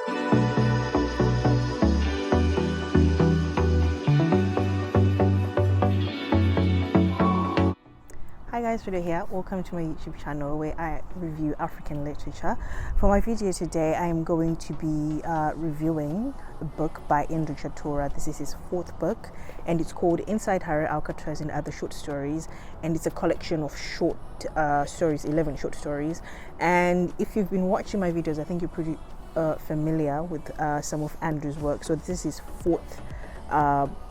Hi guys, Video here. Welcome to my YouTube channel where I review African literature. For my video today, I am going to be reviewing a book by Andrew Chatura. This is his fourth book and it's called Inside Harare, Alcatraz and Other Short Stories, and it's a collection of short stories, 11 short stories. And if you've been watching my videos, I think you're pretty familiar with some of Andrew's work. So this is his fourth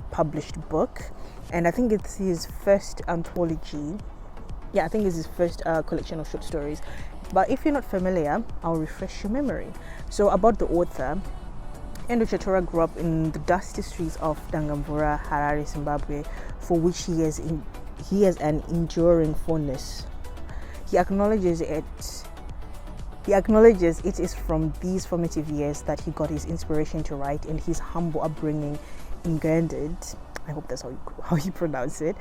published book, and I think it's his first anthology. Yeah, I think it's his first collection of short stories. But if you're not familiar, I'll refresh your memory. So about the author, Andrew Chatura grew up in the dusty streets of Dangamvura, Harare, Zimbabwe, for which he has an enduring fondness. He acknowledges it is from these formative years that he got his inspiration to write, and his humble upbringing engendered, I hope that's how you pronounce it,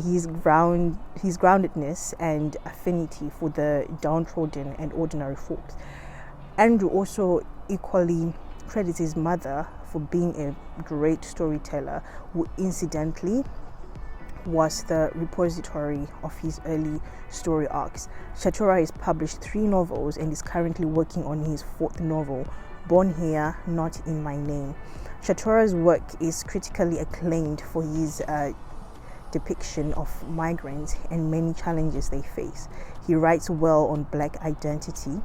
his groundedness and affinity for the downtrodden and ordinary folks. Andrew also equally credits his mother for being a great storyteller, who incidentally was the repository of his early story arcs. Chatura has published 3 novels and is currently working on his 4th novel, Born Here, Not in My Name. Chatura's work is critically acclaimed for his depiction of migrants and many challenges they face. He writes well on Black identity,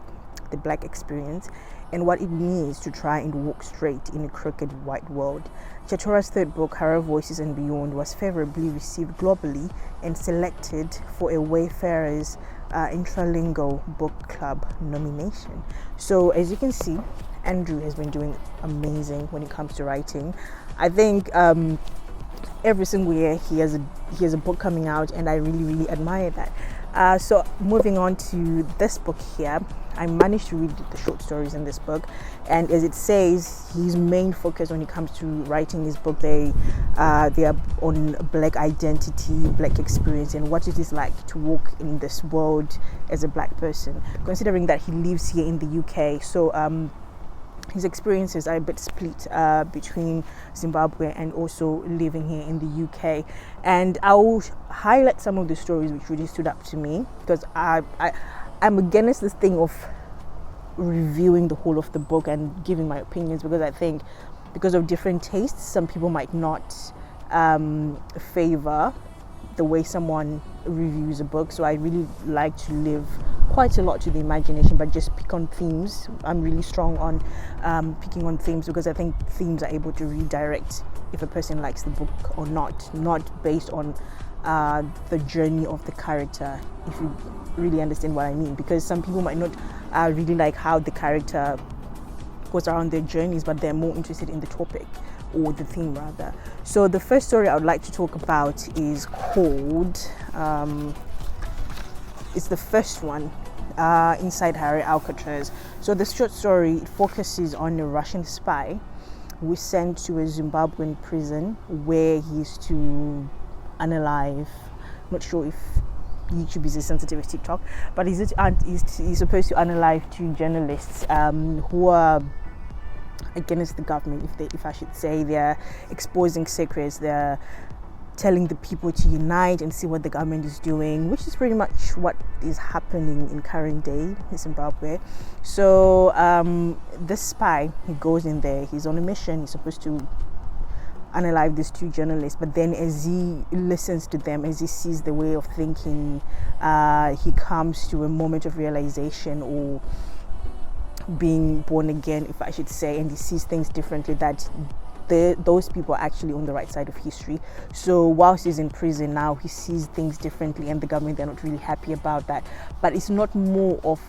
the Black experience, and what it means to try and walk straight in a crooked white world. Chatura's 3rd book, Harare Voices and Beyond, was favorably received globally and selected for a Wayfarers Intralingual Book Club nomination. So as you can see, Andrew has been doing amazing when it comes to writing. I think every single year he has a book coming out, and I really admire that. So moving on to this book here, I managed to read the short stories in this book, and as it says, his main focus when it comes to writing his book, they are on Black identity, Black experience, and what it is like to walk in this world as a Black person, considering that he lives here in the UK. So his experiences are a bit split between Zimbabwe and also living here in the UK. And I'll highlight some of the stories which really stood up to me, because I'm against this thing of reviewing the whole of the book and giving my opinions, because I think because of different tastes, some people might not favor the way someone reviews a book. So I really like to leave quite a lot to the imagination, but just pick on themes. I'm really strong on picking on themes, because I think themes are able to redirect if a person likes the book or not based on the journey of the character, if you really understand what I mean. Because some people might not really like how the character goes around their journeys, but they're more interested in the topic, or the theme rather. So the first story I would like to talk about is called, it's the first one, Inside Harare, Alcatraz. So the short story, it focuses on a Russian spy who is sent to a Zimbabwean prison where he is to unalive, not sure if YouTube is a sensitive as TikTok, but he's supposed to unalive 2 journalists who are against the government, if I should say. They're exposing secrets, they're telling the people to unite and see what the government is doing, which is pretty much what is happening in current day in Zimbabwe. So this spy, he goes in there, he's on a mission, he's supposed to unalive these 2 journalists, but then as he listens to them, as he sees the way of thinking, he comes to a moment of realization, or being born again, if I should say, and he sees things differently, that those people are actually on the right side of history. So whilst he's in prison now, he sees things differently, and the government, they're not really happy about that. But it's not more of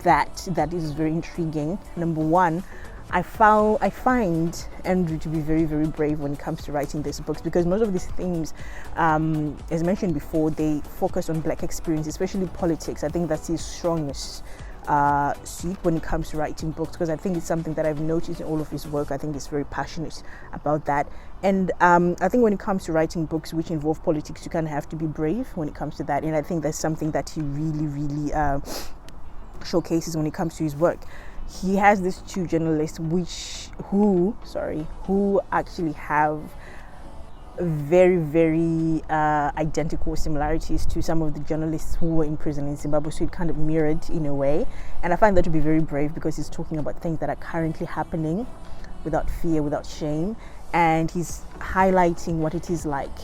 that is very intriguing. Number one, I find Andrew to be very brave when it comes to writing these books, because most of these themes, as mentioned before, they focus on Black experience, especially politics. I think that's his strongest suit when it comes to writing books, because I think it's something that I've noticed in all of his work. I think he's very passionate about that, and I think when it comes to writing books which involve politics, you kind of have to be brave when it comes to that, and I think that's something that he really showcases when it comes to his work. he has these two journalists who actually have very, very identical similarities to some of the journalists who were in prison in Zimbabwe, so it kind of mirrored in a way. And I find that to be very brave, because he's talking about things that are currently happening without fear, without shame, and he's highlighting what it is like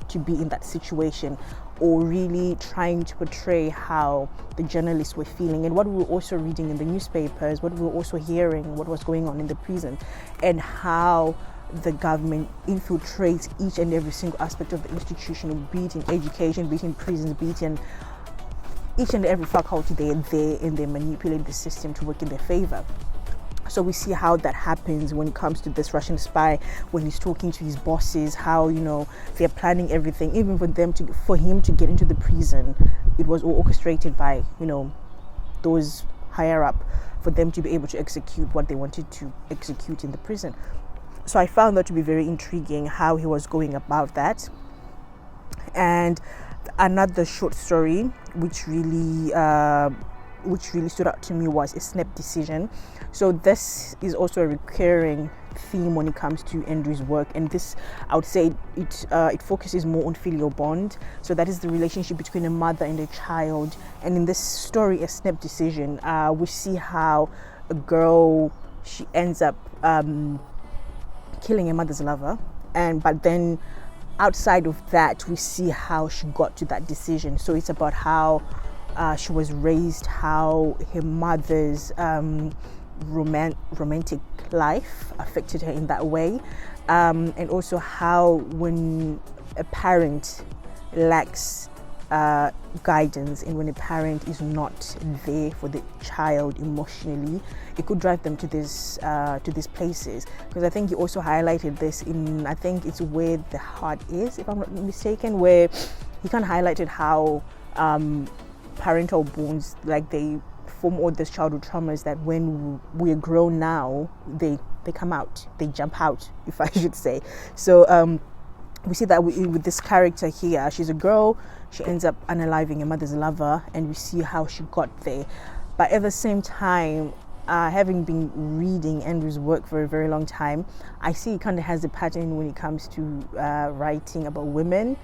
to be in that situation, or really trying to portray how the journalists were feeling and what we were also reading in the newspapers, what we were also hearing, what was going on in the prison, and how the government infiltrates each and every single aspect of the institution, be it in education, be it in prisons, be it in each and every faculty. They're there and they manipulate the system to work in their favor. So we see how that happens when it comes to this Russian spy, when he's talking to his bosses, how, you know, they're planning everything, even for him to get into the prison. It was all orchestrated by, you know, those higher up, for them to be able to execute what they wanted to execute in the prison. So I found that to be very intriguing, how he was going about that. And another short story which really stood out to me was A Snap Decision. So this is also a recurring theme when it comes to Andrew's work, and this, I would say, it focuses more on filial bond. So that is the relationship between a mother and a child. And in this story, A Snap Decision, we see how a girl, she ends up killing her mother's lover, but then outside of that, we see how she got to that decision. So it's about how she was raised, how her mother's romantic life affected her in that way, and also how when a parent lacks guidance, and when a parent is not there for the child emotionally, it could drive them to these places. Because I think he also highlighted this in, I think it's Where the Heart Is, if I'm not mistaken, where he kind of highlighted how parental bonds, like, they form all these childhood traumas that when we're grown now, they come out, they jump out, if I should say. So we see that with this character here, she's a girl, she ends up unaliving her mother's lover, and we see how she got there. But at the same time, having been reading Andrew's work for a very long time, I see he kind of has a pattern when it comes to writing about women,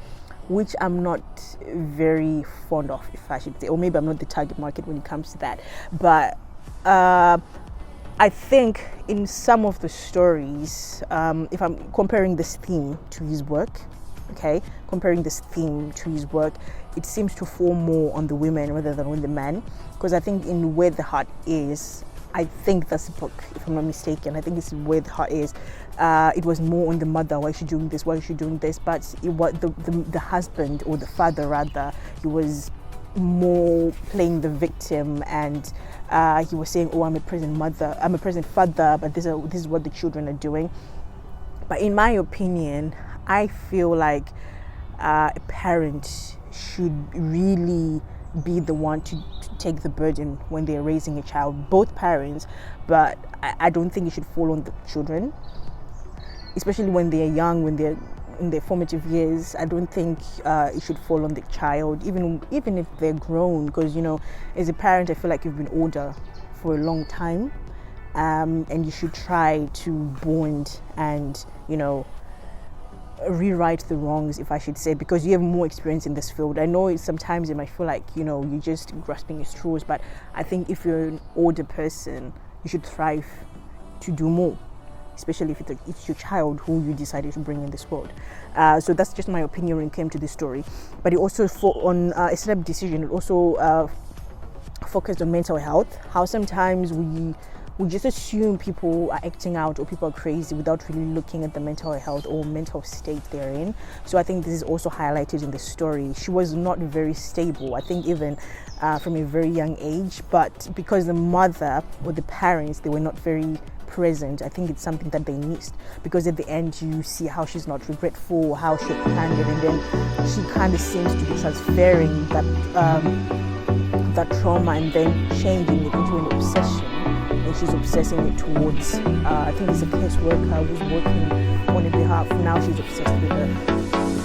which I'm not very fond of, if I should say, or maybe I'm not the target market when it comes to that. But I think in some of the stories, if I'm comparing this theme to his work, it seems to fall more on the women rather than on the man. Because I think in Where the Heart Is, I think that's the book, if I'm not mistaken. I think it's Where the Heart Is. It was more on the mother. Why is she doing this? Why is she doing this? But it was the husband, or the father rather, he was more playing the victim, and he was saying, "Oh, I'm a present father, but this is what the children are doing." But in my opinion, I feel like a parent should really be the one to take the burden when they're raising a child, both parents, but I don't think it should fall on the children, especially when they're young, when they're in their formative years. I don't think it should fall on the child, even if they're grown, because, you know, as a parent, I feel like you've been older for a long time, and you should try to bond and, you know, rewrite the wrongs, if I should say, because you have more experience in this field. I know sometimes it might feel like, you know, you're just grasping at straws, but I think if you're an older person, you should strive to do more, especially if it's your child who you decided to bring in this world. So that's just my opinion when it came to this story. But it also, on A Snap Decision, it also focused on mental health, how sometimes we just assume people are acting out or people are crazy without really looking at the mental health or mental state they're in. So I think this is also highlighted in the story. She was not very stable, I think, even from a very young age, but because the mother or the parents, they were not very present, I think it's something that they missed, because at the end you see how she's not regretful, how she planned it, and then she kind of seems to be transferring that trauma and then changing it into an obsession. And she's obsessing it towards, I think it's a caseworker who's working on her behalf. Now she's obsessed with her.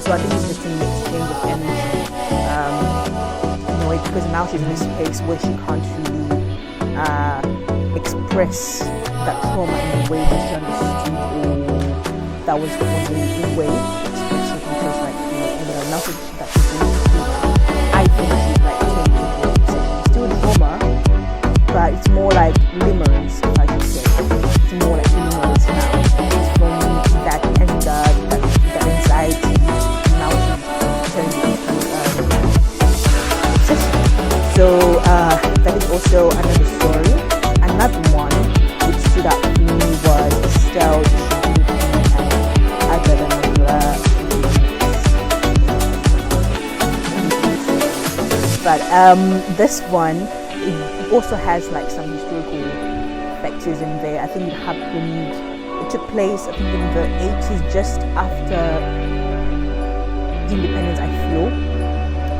So I think it's just an exchange of energy, because now she's in this space where she can't really express that trauma in a way that she understood, or that was the only way to express it, because like, nothing that she's going to do. I think she's like still trauma, but it's more like limerence, if I could say. It's more like limerence now. It's from that anger, that anxiety. Now she's turned into so that is also another story. Another one which stood out to me was Estelle, but this one, it also has like some historical factors in there. I think it took place, I think, in the 80s, just after independence, I think,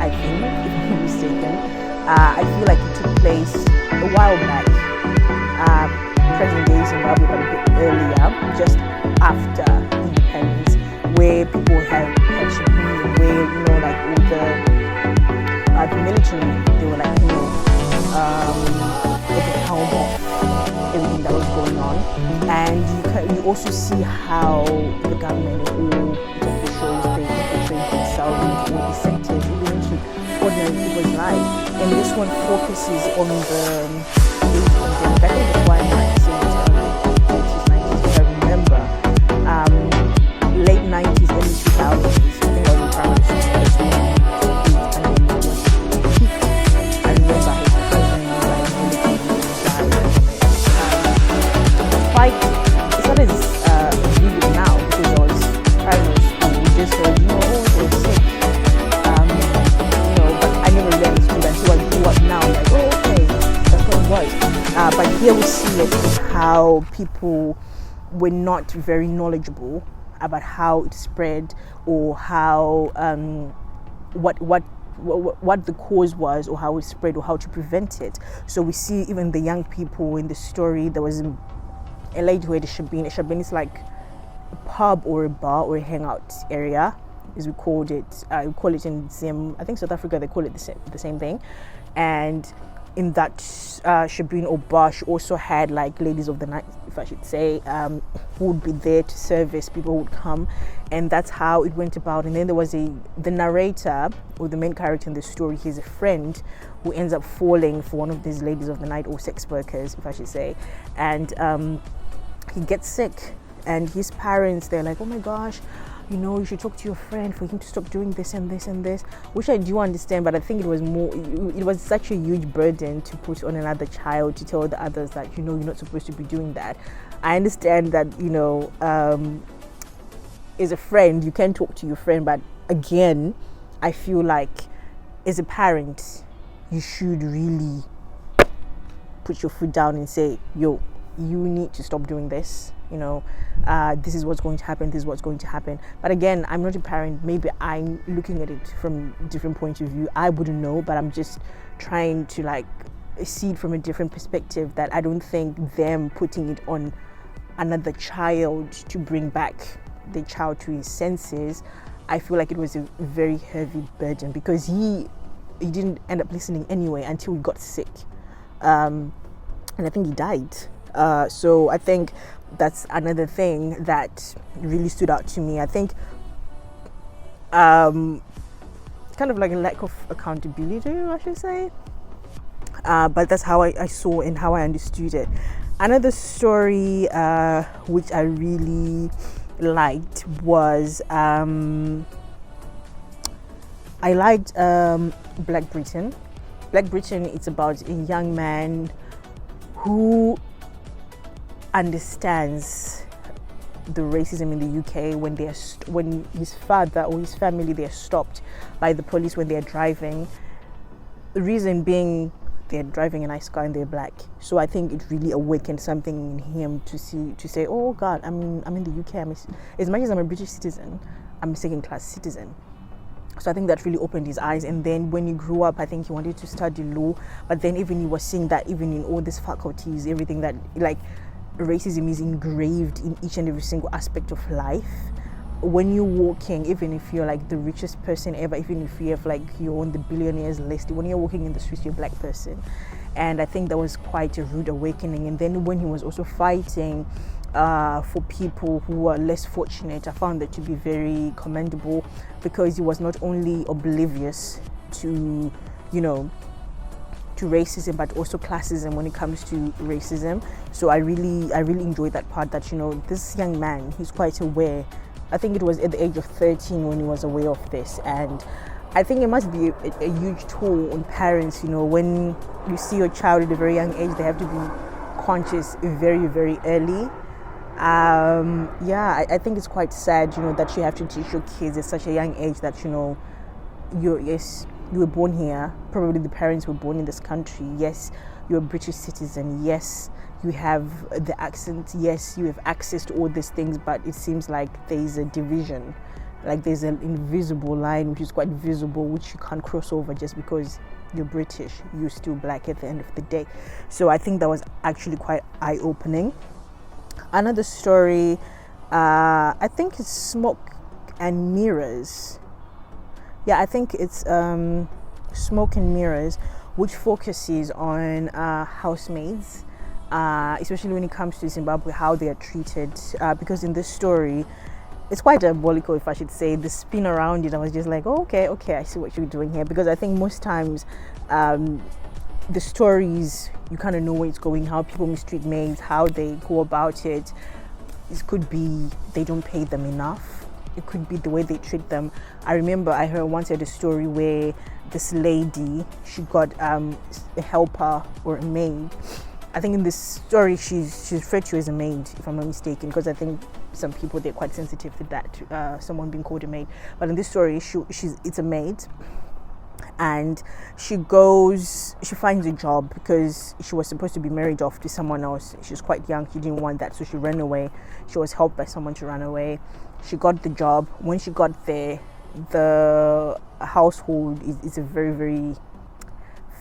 if I'm not mistaken. I feel like it took place a while back, present day Zimbabwe, but a bit earlier, just after independence, where people had should be, where, like all the military, they were like, at the helm of everything that was going on. And you also see how the government or the officials, they infiltrate themselves into all these sectors, even into ordinary people's lives. And this one focuses on the pandemic. I think that's why I'm like saying 80s, 90s, because I remember late 90s, early 2000s, I think I was in primary school. I remember his cousin it's not as vivid now, because I was primary school. We just heard, they were sick. But I never really understood until I grew up now. Like, okay, that's what it was. But here we see it, how people were not very knowledgeable about how it spread, or how what the cause was, or how it spread, or how to prevent it. So we see even the young people in the story. There was a lady who had a shabin. A shabin is like a pub or a bar or a hangout area, as we called it. We call it in Zim. I think South Africa, they call it the same thing. And in that shabin or bar, she also had like ladies of the night, if I should say, who would be there to service people who would come. And that's how it went about. And then there was the narrator, or the main character in the story. He's a friend who ends up falling for one of these ladies of the night, or sex workers, if I should say. And he gets sick, and his parents, they're like, oh my gosh, you should talk to your friend for him to stop doing this and this and this, which I do understand. But I think it was such a huge burden to put on another child, to tell the others that, you're not supposed to be doing that. I understand that, as a friend, you can talk to your friend, but again, I feel like as a parent, you should really put your foot down and say, you need to stop doing this. This is what's going to happen, this is what's going to happen. But again, I'm not a parent. Maybe I'm looking at it from a different point of view. I wouldn't know, but I'm just trying to like see it from a different perspective, that I don't think them putting it on another child to bring back the child to his senses, I feel like it was a very heavy burden, because he didn't end up listening anyway until he got sick. And I think he died. So I think that's another thing that really stood out to me. I think kind of like a lack of accountability, I should say. But that's how I saw and how I understood it. Another story which I really liked was I liked Black Britain. Black Britain, it's about a young man who understands the racism in the UK when his father or his family, they are stopped by the police when they are driving. The reason being, they're driving a nice car and they're black. So I think it really awakened something in him to say, oh God, I'm in the UK. As much as I'm a British citizen, I'm a second-class citizen. So I think that really opened his eyes. And then when he grew up, I think he wanted to study law. But then even he was seeing that even in all these faculties, everything that like racism is engraved in each and every single aspect of life. When you're walking, even if you're like the richest person ever, even if you have like you're on the billionaires list, when you're walking in the streets, you're a black person. and I think that was quite a rude awakening. And then when he was also fighting for people who were less fortunate, I found that to be very commendable, because he was not only oblivious to, to racism, but also classism when it comes to racism. So I really enjoyed that part, that this young man, he's quite aware. I think it was at the age of 13 when he was aware of this, and I think it must be a huge toll on parents. When you see your child at a very young age, they have to be conscious very, very early. I think it's quite sad, that you have to teach your kids at such a young age that you were born here, probably the parents were born in this country, yes, you're a British citizen, yes, you have the accent, yes, you have access to all these things, but it seems like there's a division, like there's an invisible line which is quite visible, which you can't cross over just because you're British, you're still black at the end of the day. So I think that was actually quite eye-opening. Another story, I think it's Smoke and Mirrors. Yeah, I think it's Smoke and Mirrors, which focuses on housemaids, especially when it comes to Zimbabwe, how they are treated. Because in this story, it's quite diabolical, if I should say. The spin around it, I was just like, oh, okay, I see what you're doing here. Because I think most times the stories, you kind of know where it's going, how people mistreat maids, how they go about it. It could be they don't pay them enough. It could be the way they treat them. I remember I once heard a story where this lady, she got a helper or a maid. I think in this story she's referred to as a maid, if I'm not mistaken, because I think some people, they're quite sensitive to that, someone being called a maid. But in this story, it's a maid, and she finds a job because she was supposed to be married off to someone else. She was quite young, she didn't want that, so she ran away. She was helped by someone to run away. She got the job. When she got there, the household is a very, very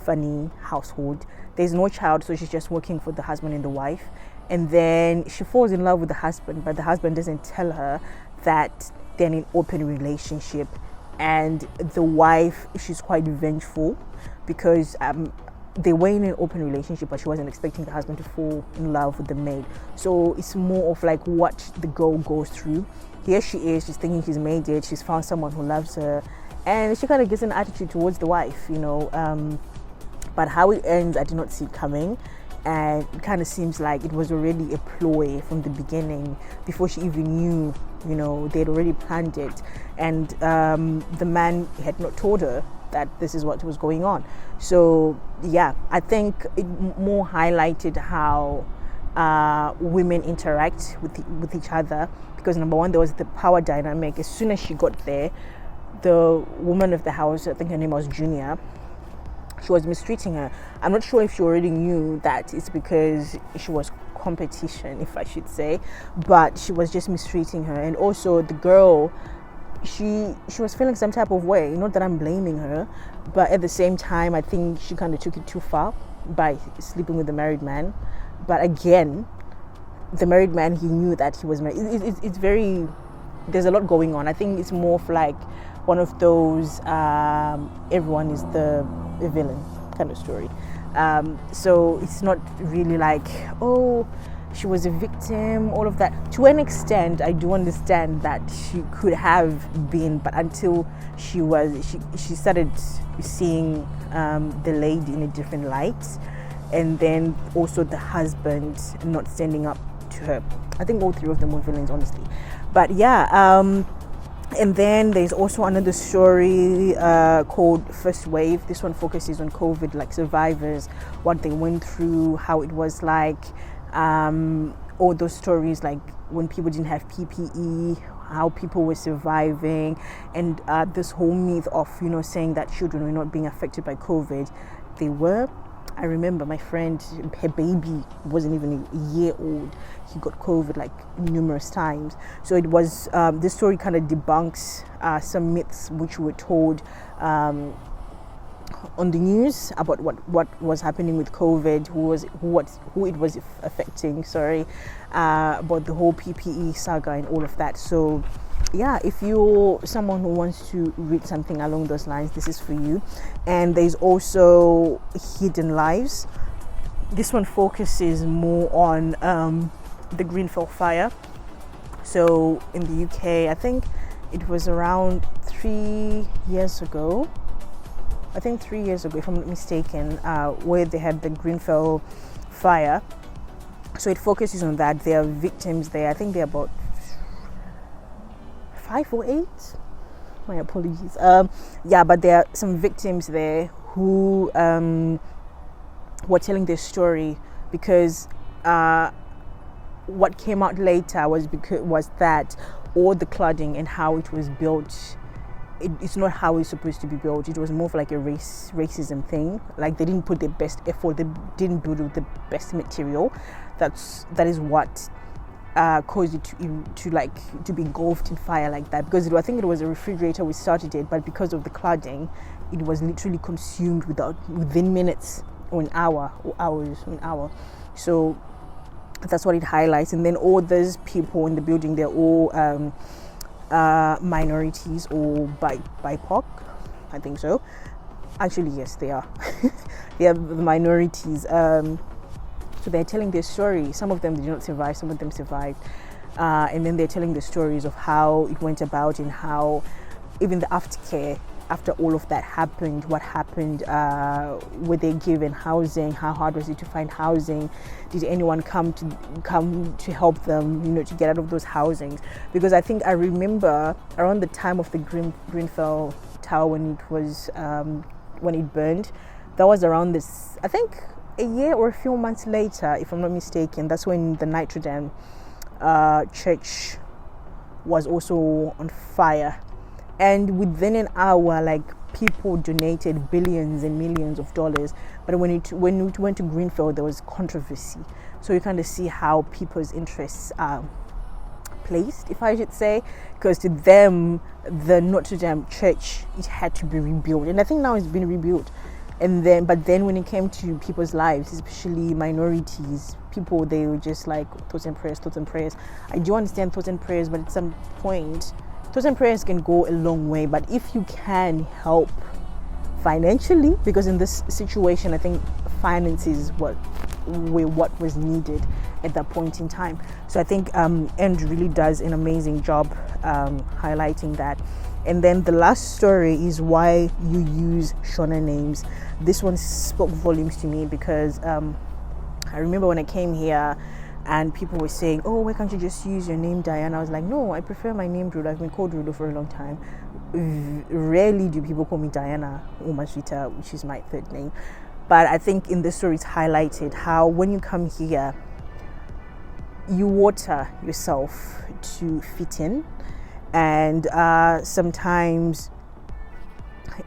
funny household. There's no child, so she's just working for the husband and the wife. And then she falls in love with the husband, but the husband doesn't tell her that they're in an open relationship. And the wife, she's quite vengeful because they were in an open relationship, but she wasn't expecting the husband to fall in love with the maid. So it's more of like what the girl goes through. Here she is, she's thinking she's made it, she's found someone who loves her, and she kind of gets an attitude towards the wife, but how it ends, I did not see it coming. And it kind of seems like it was already a ploy from the beginning, before she even knew, they'd already planned it. And the man had not told her that this is what was going on. So yeah, I think it more highlighted how women interact with each other, because number one, there was the power dynamic. As soon as she got there, the woman of the house, I think her name was Junior, she was mistreating her. I'm not sure if she already knew that it's because she was competition, if I should say, but she was just mistreating her. And also the girl, she was feeling some type of way. Not that I'm blaming her, but at the same time, I think she kind of took it too far by sleeping with the married man. But again, the married man, he knew that he was married. It's very, there's a lot going on. I think it's more of like one of those everyone is the villain kind of story. So it's not really like, oh, she was a victim, all of that. To an extent, I do understand that she could have been, but until she started seeing the lady in a different light, and then also the husband not standing up to her. I think all three of them were villains, honestly. But yeah, and then there's also another story called First Wave. This one focuses on COVID, like survivors, what they went through, how it was like, all those stories like when people didn't have PPE, how people were surviving, and this whole myth of, saying that children were not being affected by COVID. They were. I remember my friend, her baby wasn't even a year old. He got COVID like numerous times. So it was, this story kind of debunks some myths which were told on the news about what was happening with COVID, who it was affecting, about the whole PPE saga and all of that. So yeah, if you're someone who wants to read something along those lines, this is for you. And there's also Hidden Lives. this one focuses more on the Grenfell fire. So in the UK, I think it was around 3 years ago. I think 3 years ago, if I'm not mistaken, where they had the Grenfell fire. So it focuses on that. There are victims there. I think they're about 5 or 8. My apologies. But there are some victims there who were telling their story, because what came out later was that all the cladding and how it was built, it's not how it's supposed to be built. It was more of like a racism thing. Like they didn't put their best effort. They didn't build with the best material. That is what caused it to be engulfed in fire like that. Because I think it was a refrigerator which started it, but because of the cladding, it was literally consumed within minutes or an hour or hours, an hour. So that's what it highlights. And then all those people in the building, they're all minorities or BIPOC, I think so. Actually, yes, they are. They are the minorities. So they're telling their story. Some of them did not survive, some of them survived. And then they're telling the stories of how it went about and how even the aftercare, after all of that happened, what happened, were they given housing, how hard was it to find housing, did anyone come to help them, to get out of those housings? Because I remember around the time of the Grenfell Tower, when it burned, that was around this, I think a year or a few months later, if I'm not mistaken. That's when the Notre Dame church was also on fire. And within an hour, like, people donated billions and millions of dollars. But when it went to Grenfell, there was controversy. So you kind of see how people's interests are placed, if I should say. Because to them, the Notre Dame church, it had to be rebuilt. And I think now it's been rebuilt. But then when it came to people's lives, especially minorities, people, they were just like, thoughts and prayers. I do understand thoughts and prayers, but at some point, thoughts and prayers can go a long way. But if you can help financially, because in this situation, I think finances what was needed at that point in time. So I think End really does an amazing job highlighting that. And then the last story is why you use Shona names. This one spoke volumes to me, because I remember when I came here and people were saying, oh, why can't you just use your name Diana? I was like, no, I prefer my name Rudo. I've been called Rudo for a long time. Rarely do people call me Diana or Mashita, which is my third name. But I think in this story it's highlighted how when you come here, you water yourself to fit in. And sometimes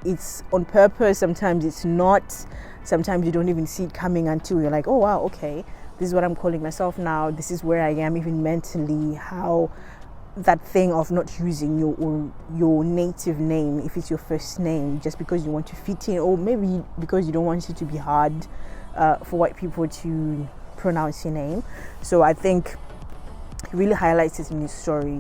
it's on purpose, sometimes it's not. Sometimes you don't even see it coming until you're like, oh wow, okay, this is what I'm calling myself now. This is where I am, even mentally. How that thing of not using your native name, if it's your first name, just because you want to fit in, or maybe because you don't want it to be hard for white people to pronounce your name. So I think it really highlights it in his story.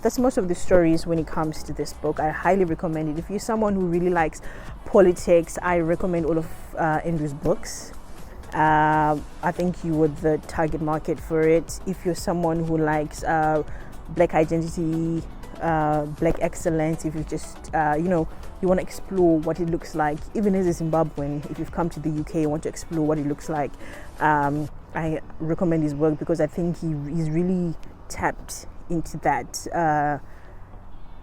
That's most of the stories when it comes to this book. I highly recommend it. If you're someone who really likes politics, I recommend all of Andrew's books. I think you were the target market for it. If you're someone who likes black identity, black excellence, if you just you want to explore what it looks like, even as a Zimbabwean, if you've come to the UK, you want to explore what it looks like, I recommend his work, because I think he's really tapped into that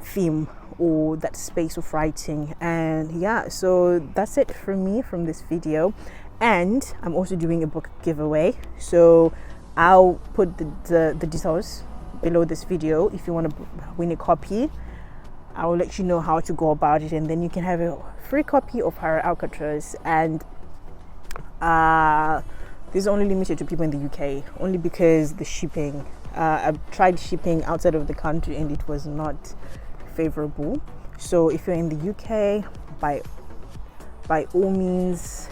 theme or that space of writing. And so that's it from me from this video. And I'm also doing a book giveaway, so I'll put the details below this video. If you want to win a copy, I will let you know how to go about it, and then you can have a free copy of Harare Alcatraz. And this is only limited to people in the UK, only because the shipping, I've tried shipping outside of the country and it was not favorable. So if you're in the UK, by all means,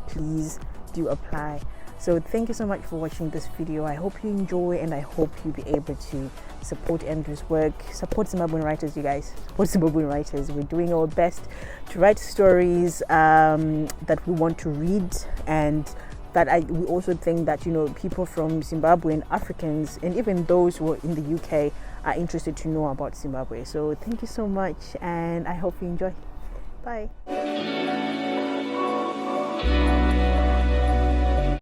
please do apply. So thank you so much for watching this video. I hope you enjoy, and I hope you'll be able to support Andrew's work. Support Zimbabwean writers, you guys. Support Zimbabwean writers. We're doing our best to write stories that we want to read, and that we also think that, you know, people from Zimbabwe and Africans, and even those who are in the UK, are interested to know about Zimbabwe. So thank you so much, and I hope you enjoy. Bye.